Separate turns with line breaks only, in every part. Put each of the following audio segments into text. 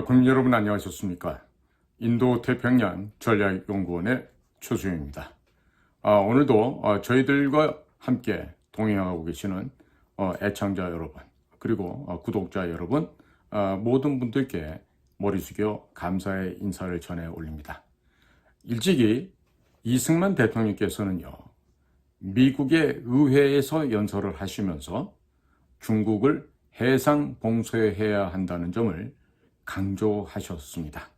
국민 여러분 안녕하셨습니까? 인도태평양 전략연구원의 최수영입니다. 오늘도 저희들과 함께 동행하고 계시는 애청자 여러분 그리고 구독자 여러분 모든 분들께 머리 숙여 감사의 인사를 전해 올립니다. 일찍이 이승만 대통령께서는요, 미국의 의회에서 연설을 하시면서 중국을 해상 봉쇄해야 한다는 점을 강조하셨습니다.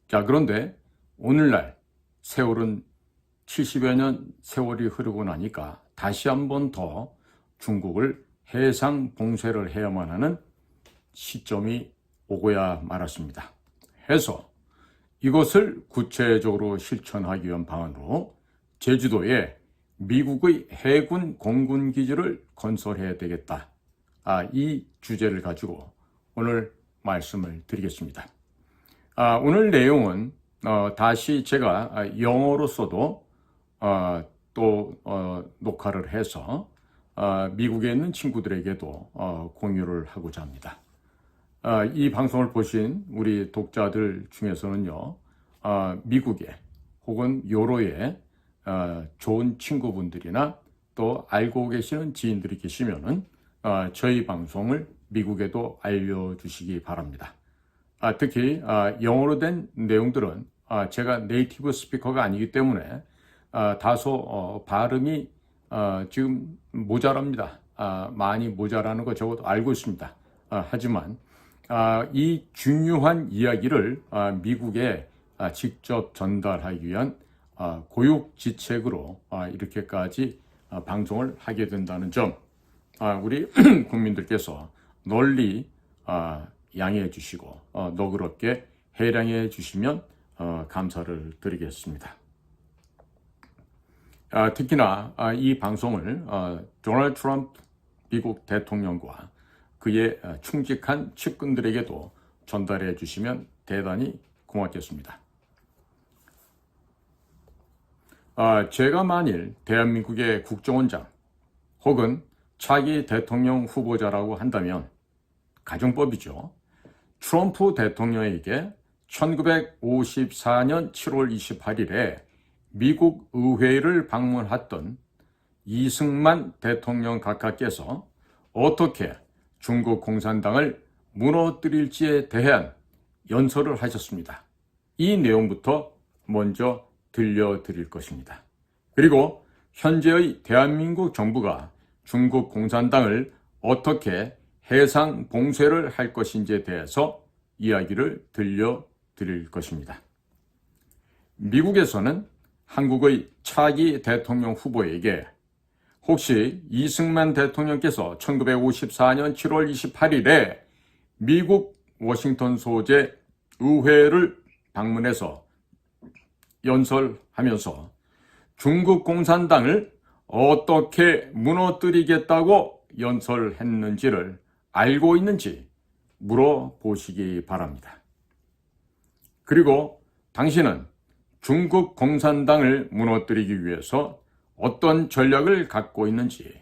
자, 그런데 오늘날 세월은 70여 년 세월이 흐르고 나니까 다시 한번 더 중국을 해상 봉쇄를 해야만 하는 시점이 오고야 말았습니다. 해서 이것을 구체적으로 실천하기 위한 방안으로 제주도에 미국의 해군 공군기지를 건설해야 되겠다. 이 주제를 가지고 오늘 말씀을 드리겠습니다. 오늘 내용은 다시 제가 영어로서도 또 녹화를 해서 미국에 있는 친구들에게도 공유를 하고자 합니다. 이 방송을 보신 우리 독자들 중에서는요, 미국에 혹은 요로에 좋은 친구분들이나 또 알고 계시는 지인들이 계시면은 저희 방송을 미국에도 알려주시기 바랍니다. 특히 영어로 된 내용들은 제가 네이티브 스피커가 아니기 때문에 다소 발음이 지금 모자랍니다. 많이 모자라는 거 적어도 알고 있습니다. 하지만 이 중요한 이야기를 미국에 직접 전달하기 위한 고육지책으로 이렇게까지 방송을 하게 된다는 점, 우리 국민들께서 널리 양해해 주시고 너그럽게 해량해 주시면 감사를 드리겠습니다. 특히나 이 방송을 도널드 트럼프 미국 대통령과 그의 충직한 측근들에게도 전달해 주시면 대단히 고맙겠습니다. 제가 만일 대한민국의 국정원장 혹은 차기 대통령 후보자라고 한다면 가정법이죠. 트럼프 대통령에게 1954년 7월 28일에 미국 의회를 방문했던 이승만 대통령 각하께서 어떻게 중국 공산당을 무너뜨릴지에 대한 연설을 하셨습니다. 이 내용부터 먼저 들려드릴 것입니다. 그리고 현재의 대한민국 정부가 중국 공산당을 어떻게 해상 봉쇄를 할 것인지에 대해서 이야기를 들려드릴 것입니다. 미국에서는 한국의 차기 대통령 후보에게 혹시 이승만 대통령께서 1954년 7월 28일에 미국 워싱턴 소재 의회를 방문해서 연설하면서 중국 공산당을 어떻게 무너뜨리겠다고 연설했는지를 알고 있는지 물어보시기 바랍니다. 그리고 당신은 중국 공산당을 무너뜨리기 위해서 어떤 전략을 갖고 있는지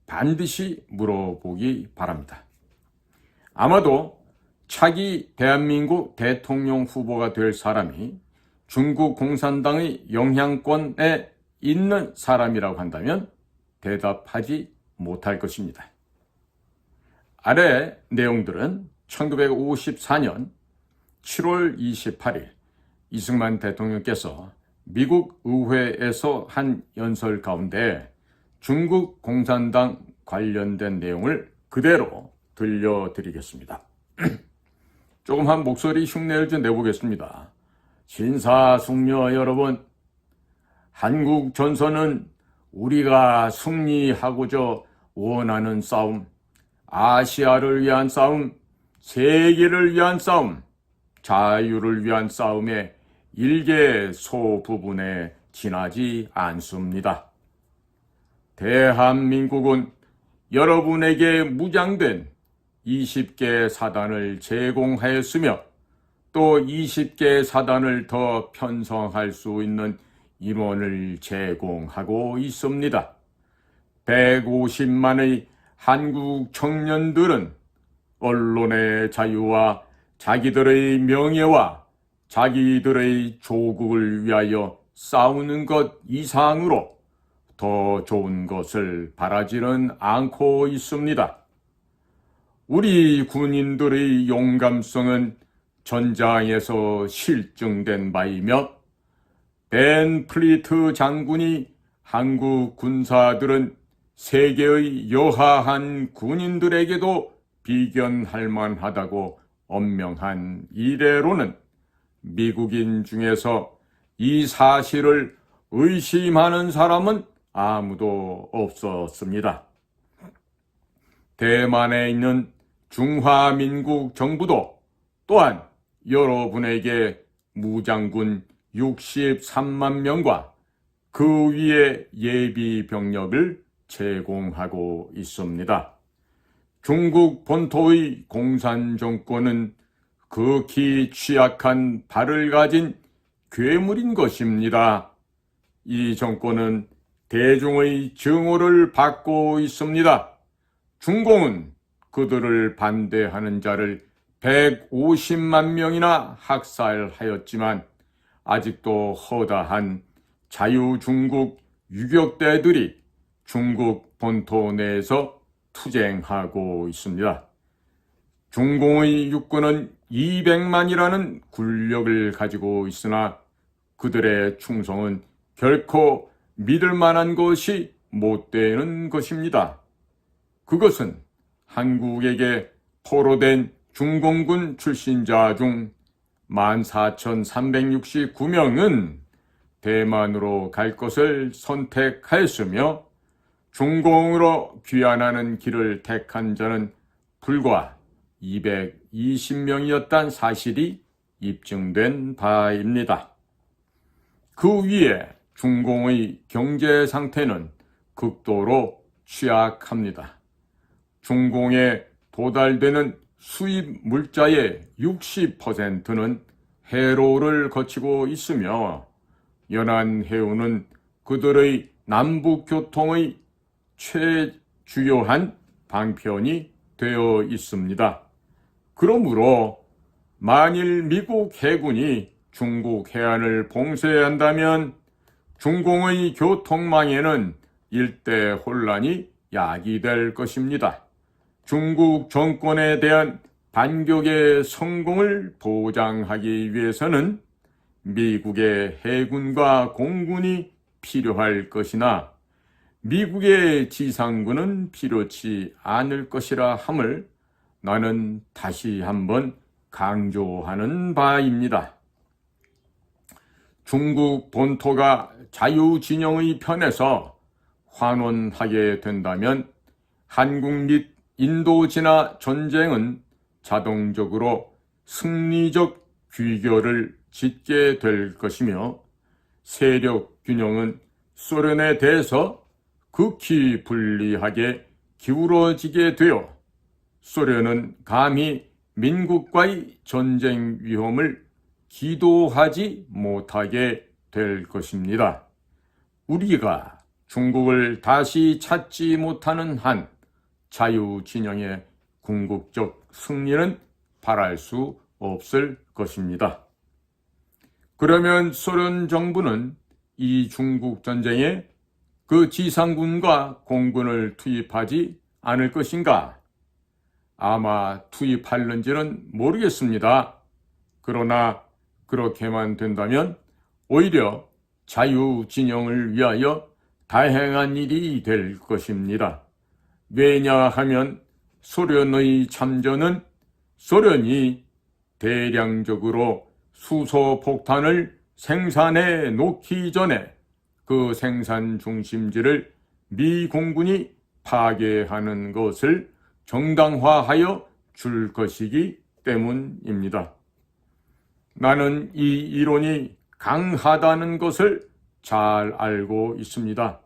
반드시 물어보기 바랍니다. 아마도 차기 대한민국 대통령 후보가 될 사람이 중국 공산당의 영향권에 있는 사람이라고 한다면 대답하지 못할 것입니다. 아래 내용들은 1954년 7월 28일 이승만 대통령께서 미국 의회에서 한 연설 가운데 중국 공산당 관련된 내용을 그대로 들려드리겠습니다. 조금 한 목소리 흉내를 좀 내보겠습니다. 신사숙녀 여러분, 한국 전선은 우리가 승리하고자 원하는 싸움, 아시아를 위한 싸움, 세계를 위한 싸움, 자유를 위한 싸움의 일개 소부분에 지나지 않습니다. 대한민국은 여러분에게 무장된 20개 사단을 제공하였으며 또 20개 사단을 더 편성할 수 있는 인원을 제공하고 있습니다. 150만의 한국 청년들은 언론의 자유와 자기들의 명예와 자기들의 조국을 위하여 싸우는 것 이상으로 더 좋은 것을 바라지는 않고 있습니다. 우리 군인들의 용감성은 전장에서 실증된 바이며 벤 플리트 장군이 한국 군사들은 세계의 여하한 군인들에게도 비견할 만하다고 언명한 이래로는 미국인 중에서 이 사실을 의심하는 사람은 아무도 없었습니다. 대만에 있는 중화민국 정부도 또한 여러분에게 무장군 63만 명과 그 위에 예비 병력을 제공하고 있습니다. 중국 본토의 공산 정권은 극히 취약한 발을 가진 괴물인 것입니다. 이 정권은 대중의 증오를 받고 있습니다. 중공은 그들을 반대하는 자를 150만 명이나 학살하였지만 아직도 허다한 자유중국 유격대들이 중국 본토 내에서 투쟁하고 있습니다. 중공의 육군은 200만이라는 군력을 가지고 있으나 그들의 충성은 결코 믿을 만한 것이 못 되는 것입니다. 그것은 한국에게 포로된 중공군 출신자 중 14,369명은 대만으로 갈 것을 선택하였으며 중공으로 귀환하는 길을 택한 자는 불과 220명이었단 사실이 입증된 바입니다. 그 위에 중공의 경제 상태는 극도로 취약합니다. 중공에 도달되는 수입 물자의 60%는 해로를 거치고 있으며 연안해운은 그들의 남북교통의 최주요한 방편이 되어 있습니다. 그러므로 만일 미국 해군이 중국 해안을 봉쇄한다면 중공의 교통망에는 일대 혼란이 야기될 것입니다. 중국 정권에 대한 반격의 성공을 보장하기 위해서는 미국의 해군과 공군이 필요할 것이나 미국의 지상군은 필요치 않을 것이라 함을 나는 다시 한번 강조하는 바입니다. 중국 본토가 자유진영의 편에서 환원하게 된다면 한국 및 인도진화 전쟁은 자동적으로 승리적 귀결을 짓게 될 것이며 세력 균형은 소련에 대해서 극히 불리하게 기울어지게 되어 소련은 감히 민국과의 전쟁 위험을 기도하지 못하게 될 것입니다. 우리가 중국을 다시 찾지 못하는 한 자유진영의 궁극적 승리는 바랄 수 없을 것입니다. 그러면 소련 정부는 이 중국 전쟁에 그 지상군과 공군을 투입하지 않을 것인가? 아마 투입할는지는 모르겠습니다. 그러나 그렇게만 된다면 오히려 자유진영을 위하여 다행한 일이 될 것입니다. 왜냐하면 소련의 참전은 소련이 대량적으로 수소폭탄을 생산해 놓기 전에 그 생산 중심지를 미 공군이 파괴하는 것을 정당화하여 줄 것이기 때문입니다. 나는 이 이론이 강하다는 것을 잘 알고 있습니다.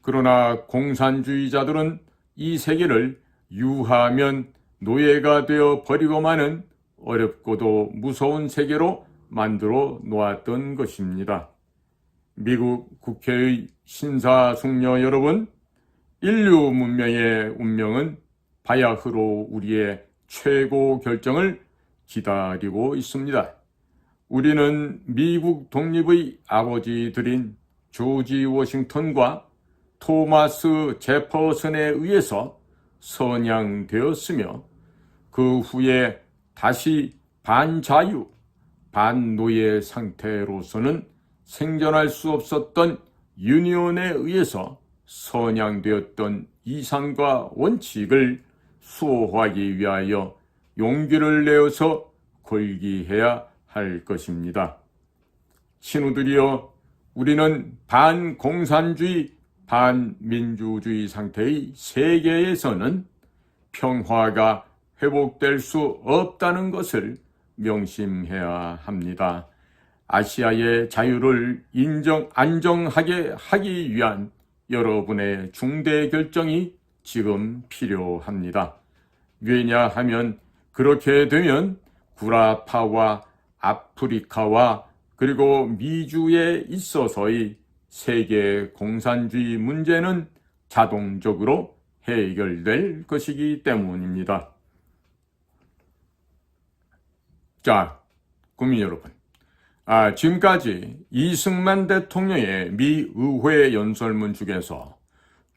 그러나 공산주의자들은 이 세계를 유하면 노예가 되어 버리고만은 어렵고도 무서운 세계로 만들어 놓았던 것입니다. 미국 국회의 신사숙녀 여러분, 인류 문명의 운명은 바야흐로 우리의 최고 결정을 기다리고 있습니다. 우리는 미국 독립의 아버지들인 조지 워싱턴과 토마스 제퍼슨에 의해서 선양되었으며 그 후에 다시 반자유, 반노예 상태로서는 생존할 수 없었던 유니온에 의해서 선양되었던 이상과 원칙을 수호하기 위하여 용기를 내어서 걸기해야 할 것입니다. 신우들이여, 우리는 반공산주의, 반민주주의 상태의 세계에서는 평화가 회복될 수 없다는 것을 명심해야 합니다. 아시아의 자유를 안정하게 하기 위한 여러분의 중대 결정이 지금 필요합니다. 왜냐하면 그렇게 되면 구라파와 아프리카와 그리고 미주에 있어서의 세계 공산주의 문제는 자동적으로 해결될 것이기 때문입니다. 자, 국민 여러분, 지금까지 이승만 대통령의 미 의회 연설문 중에서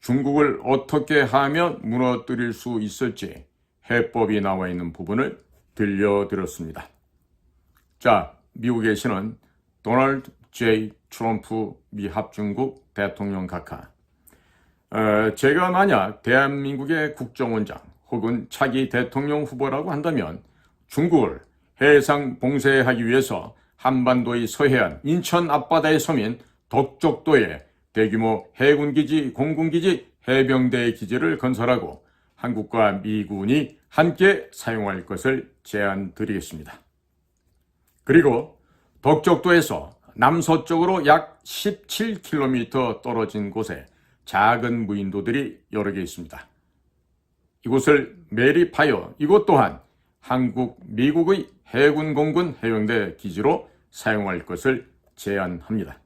중국을 어떻게 하면 무너뜨릴 수 있을지 해법이 나와 있는 부분을 들려드렸습니다. 자, 미국에 계시는 도널드 J. 트럼프 미 합중국 대통령 각하, 제가 만약 대한민국의 국정원장 혹은 차기 대통령 후보라고 한다면 중국을 해상 봉쇄하기 위해서 한반도의 서해안 인천 앞바다의 섬인 덕적도에 대규모 해군기지, 공군기지, 해병대 기지를 건설하고 한국과 미군이 함께 사용할 것을 제안드리겠습니다. 그리고 덕적도에서 남서쪽으로 약 17km 떨어진 곳에 작은 무인도들이 여러 개 있습니다. 이곳을 매립하여 이곳 또한 한국, 미국의 해군, 공군, 해병대 기지로 사용할 것을 제안합니다.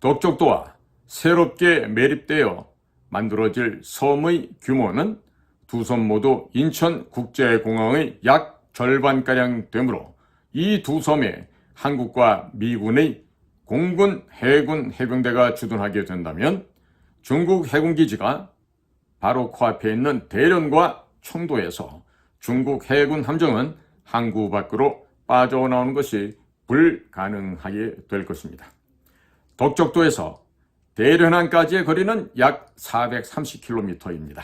덕적도와 새롭게 매립되어 만들어질 섬의 규모는 두 섬 모두 인천국제공항의 약 절반가량 되므로 이 두 섬에 한국과 미군의 공군, 해군, 해병대가 주둔하게 된다면 중국 해군기지가 바로 코앞에 있는 대련과 청도에서 중국 해군 함정은 항구 밖으로 빠져나오는 것이 불가능하게 될 것입니다. 덕적도에서 대련항까지의 거리는 약 430km입니다.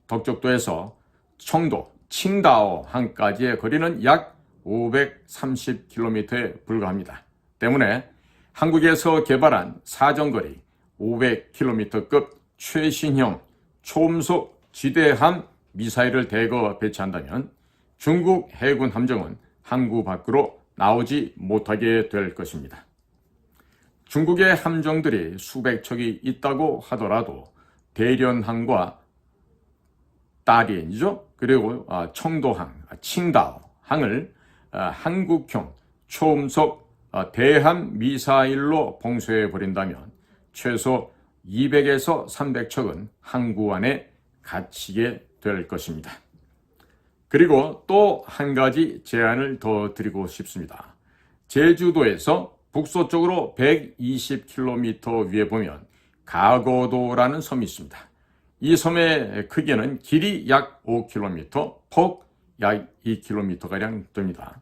덕적도에서 청도, 칭다오항까지의 거리는 약 530km에 불과합니다. 때문에 한국에서 개발한 사정거리 500km급 최신형 초음속 지대함 미사일을 대거 배치한다면 중국 해군 함정은 항구 밖으로 나오지 못하게 될 것입니다. 중국의 함정들이 수백 척이 있다고 하더라도 대련항과 따리엔이죠. 그리고 청도항, 칭다오항을 한국형 초음속 대함 미사일로 봉쇄해버린다면 최소 200에서 300척은 항구 안에 갇히게 될 것입니다. 그리고 또 한 가지 제안을 더 드리고 싶습니다. 제주도에서 북서쪽으로 120km 위에 보면 가거도라는 섬이 있습니다. 이 섬의 크기는 길이 약 5km, 폭 약 2km가량 됩니다.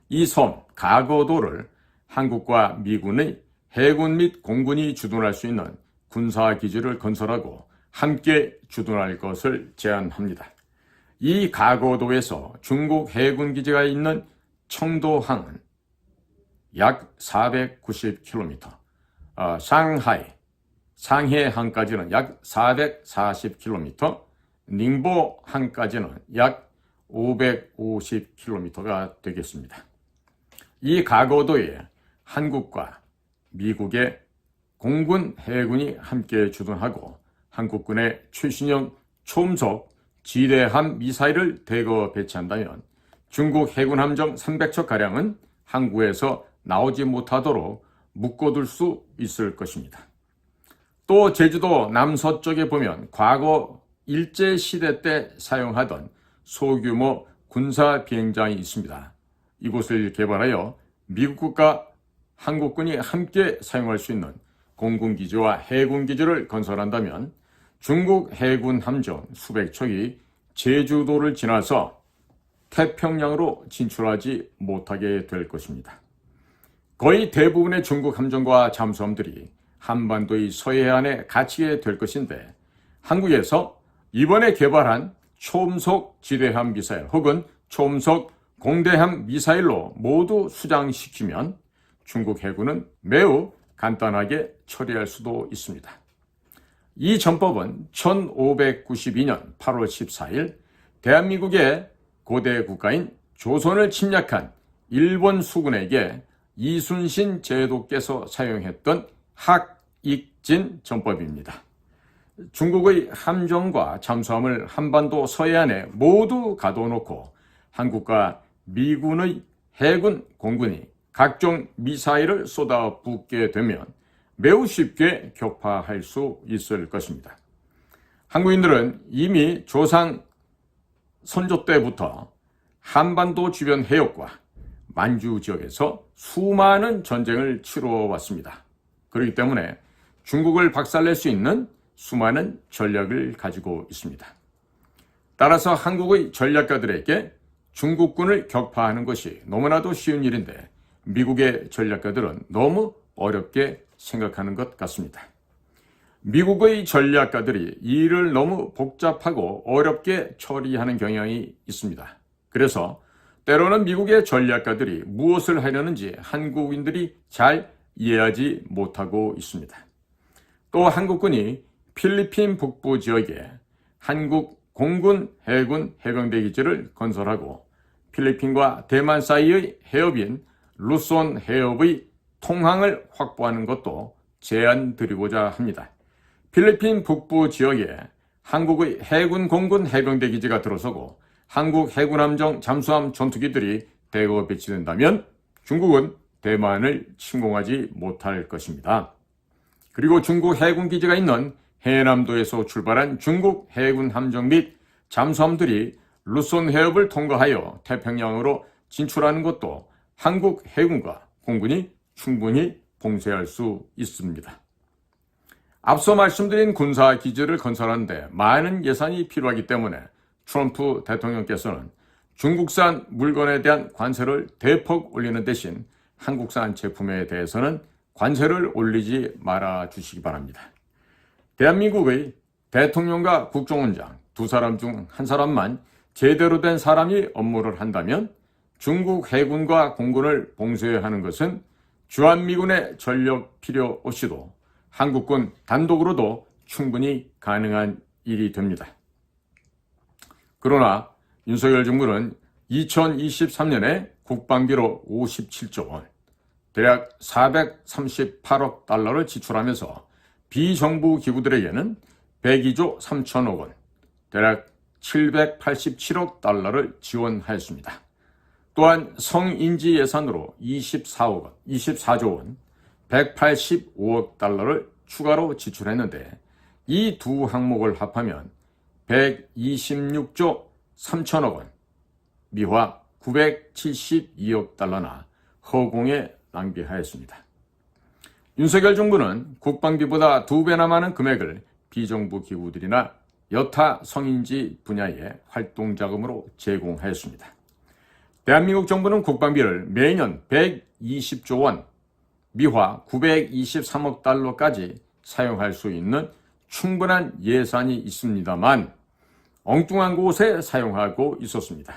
이 섬 가거도를 한국과 미군의 해군 및 공군이 주둔할 수 있는 군사기지를 건설하고 함께 주둔할 것을 제안합니다. 이 가거도에서 중국 해군기지가 있는 청도항은 약 490km, 상해항까지는 약 440km, 닝보항까지는 약 550km가 되겠습니다. 이 가거도에 한국과 미국의 공군, 해군이 함께 주둔하고 한국군의 최신형 초음속 지대함 미사일을 대거 배치한다면 중국 해군 함정 300척가량은 항구에서 나오지 못하도록 묶어둘 수 있을 것입니다. 또 제주도 남서쪽에 보면 과거 일제시대 때 사용하던 소규모 군사 비행장이 있습니다. 이곳을 개발하여 미국과 한국군이 함께 사용할 수 있는 공군기지와 해군기지를 건설한다면 중국 해군 함정 수백 척이 제주도를 지나서 태평양으로 진출하지 못하게 될 것입니다. 거의 대부분의 중국 함정과 잠수함들이 한반도의 서해안에 갇히게 될 것인데 한국에서 이번에 개발한 초음속 지대함 미사일 혹은 초음속 공대함 미사일로 모두 수장시키면 중국 해군은 매우 간단하게 처리할 수도 있습니다. 이 전법은 1592년 8월 14일 대한민국의 고대 국가인 조선을 침략한 일본 수군에게 이순신 제도께서 사용했던 학익진 전법입니다. 중국의 함정과 잠수함을 한반도 서해안에 모두 가둬놓고 한국과 미군의 해군, 공군이 각종 미사일을 쏟아붓게 되면 매우 쉽게 격파할 수 있을 것입니다. 한국인들은 이미 조상 선조 때부터 한반도 주변 해역과 만주 지역에서 수많은 전쟁을 치러왔습니다. 그렇기 때문에 중국을 박살낼 수 있는 수많은 전략을 가지고 있습니다. 따라서 한국의 전략가들에게 중국군을 격파하는 것이 너무나도 쉬운 일인데 미국의 전략가들은 너무 어렵게 생각하는 것 같습니다. 미국의 전략가들이 이 일을 너무 복잡하고 어렵게 처리하는 경향이 있습니다. 그래서 때로는 미국의 전략가들이 무엇을 하려는지 한국인들이 잘 이해하지 못하고 있습니다. 또 한국군이 필리핀 북부 지역에 한국 공군, 해군, 해병대 기지를 건설하고 필리핀과 대만 사이의 해협인 루손 해협의 통항을 확보하는 것도 제안드리고자 합니다. 필리핀 북부 지역에 한국의 해군, 공군, 해병대 기지가 들어서고 한국 해군 함정, 잠수함, 전투기들이 대거 배치된다면 중국은 대만을 침공하지 못할 것입니다. 그리고 중국 해군 기지가 있는 해남도에서 출발한 중국 해군 함정 및 잠수함들이 루손 해협을 통과하여 태평양으로 진출하는 것도 한국 해군과 공군이 충분히 봉쇄할 수 있습니다. 앞서 말씀드린 군사 기지를 건설하는데 많은 예산이 필요하기 때문에 트럼프 대통령께서는 중국산 물건에 대한 관세를 대폭 올리는 대신 한국산 제품에 대해서는 관세를 올리지 말아 주시기 바랍니다. 대한민국의 대통령과 국정원장 두 사람 중 한 사람만 제대로 된 사람이 업무를 한다면 중국 해군과 공군을 봉쇄하는 것은 주한미군의 전력 필요 없이도 한국군 단독으로도 충분히 가능한 일이 됩니다. 그러나 윤석열 정부는 2023년에 국방비로 57조 원, 대략 438억 달러를 지출하면서 비정부 기구들에게는 102조 3천억 원, 대략 787억 달러를 지원하였습니다. 또한 성인지 예산으로 24조 원, 185억 달러를 추가로 지출했는데 이 두 항목을 합하면 126조 3천억 원, 미화 972억 달러나 허공에 낭비하였습니다. 윤석열 정부는 국방비보다 2배나 많은 금액을 비정부 기구들이나 여타 성인지 분야의 활동자금으로 제공하였습니다. 대한민국 정부는 국방비를 매년 120조 원, 미화 923억 달러까지 사용할 수 있는 충분한 예산이 있습니다만 엉뚱한 곳에 사용하고 있었습니다.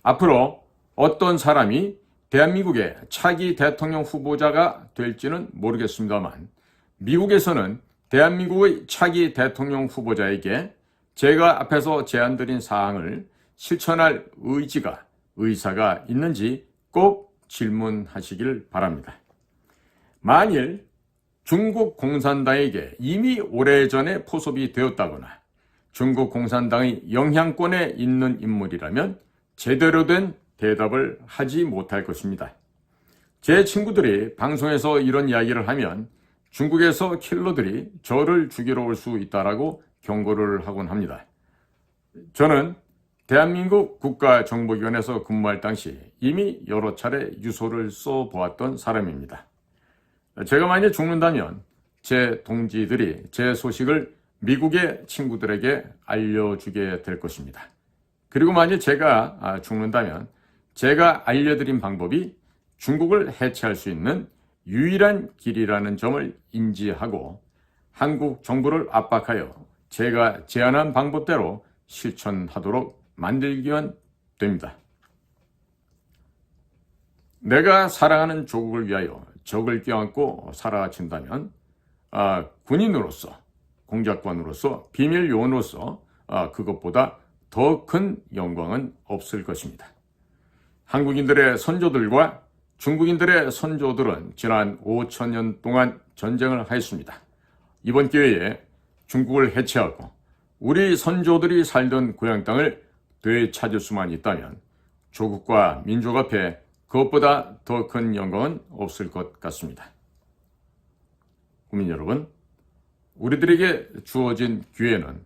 앞으로 어떤 사람이 대한민국의 차기 대통령 후보자가 될지는 모르겠습니다만 미국에서는 대한민국의 차기 대통령 후보자에게 제가 앞에서 제안드린 사항을 실천할 의사가 있는지 꼭 질문하시길 바랍니다. 만일 중국 공산당에게 이미 오래전에 포섭이 되었다거나 중국 공산당의 영향권에 있는 인물이라면 제대로 된 대답을 하지 못할 것입니다. 제 친구들이 방송에서 이런 이야기를 하면 중국에서 킬러들이 저를 죽이러 올 수 있다라고 경고를 하곤 합니다. 저는 대한민국 국가정보기관에서 근무할 당시 이미 여러 차례 유서를 써보았던 사람입니다. 제가 만약 죽는다면 제 동지들이 제 소식을 미국의 친구들에게 알려주게 될 것입니다. 그리고 만약 제가 죽는다면 제가 알려드린 방법이 중국을 해체할 수 있는 유일한 길이라는 점을 인지하고 한국 정부를 압박하여 제가 제안한 방법대로 실천하도록 만들기만 됩니다. 내가 사랑하는 조국을 위하여 적을 껴안고 살아친다면 군인으로서, 공작관으로서, 비밀 요원으로서 그것보다 더 큰 영광은 없을 것입니다. 한국인들의 선조들과 중국인들의 선조들은 지난 5,000년 동안 전쟁을 하였습니다. 이번 기회에 중국을 해체하고 우리 선조들이 살던 고향 땅을 되찾을 수만 있다면 조국과 민족 앞에 그것보다 더 큰 영광은 없을 것 같습니다. 국민 여러분, 우리들에게 주어진 기회는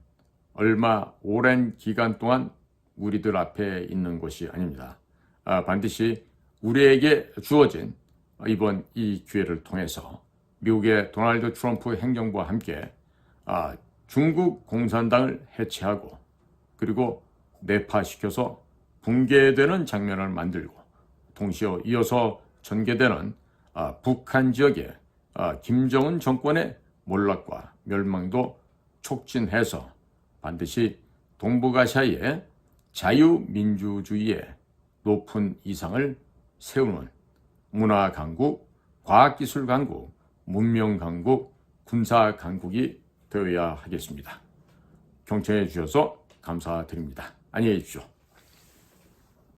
얼마 오랜 기간 동안 우리들 앞에 있는 것이 아닙니다. 반드시 우리에게 주어진 이번 이 기회를 통해서 미국의 도널드 트럼프 행정부와 함께 중국 공산당을 해체하고 그리고 내파시켜서 붕괴되는 장면을 만들고 동시에 이어서 전개되는 북한 지역의 김정은 정권의 몰락과 멸망도 촉진해서 반드시 동북아시아의 자유민주주의의 높은 이상을 세우는 문화강국, 과학기술강국, 문명강국, 군사강국이 되어야 하겠습니다. 경청해 주셔서 감사드립니다. 안녕히 계십시오.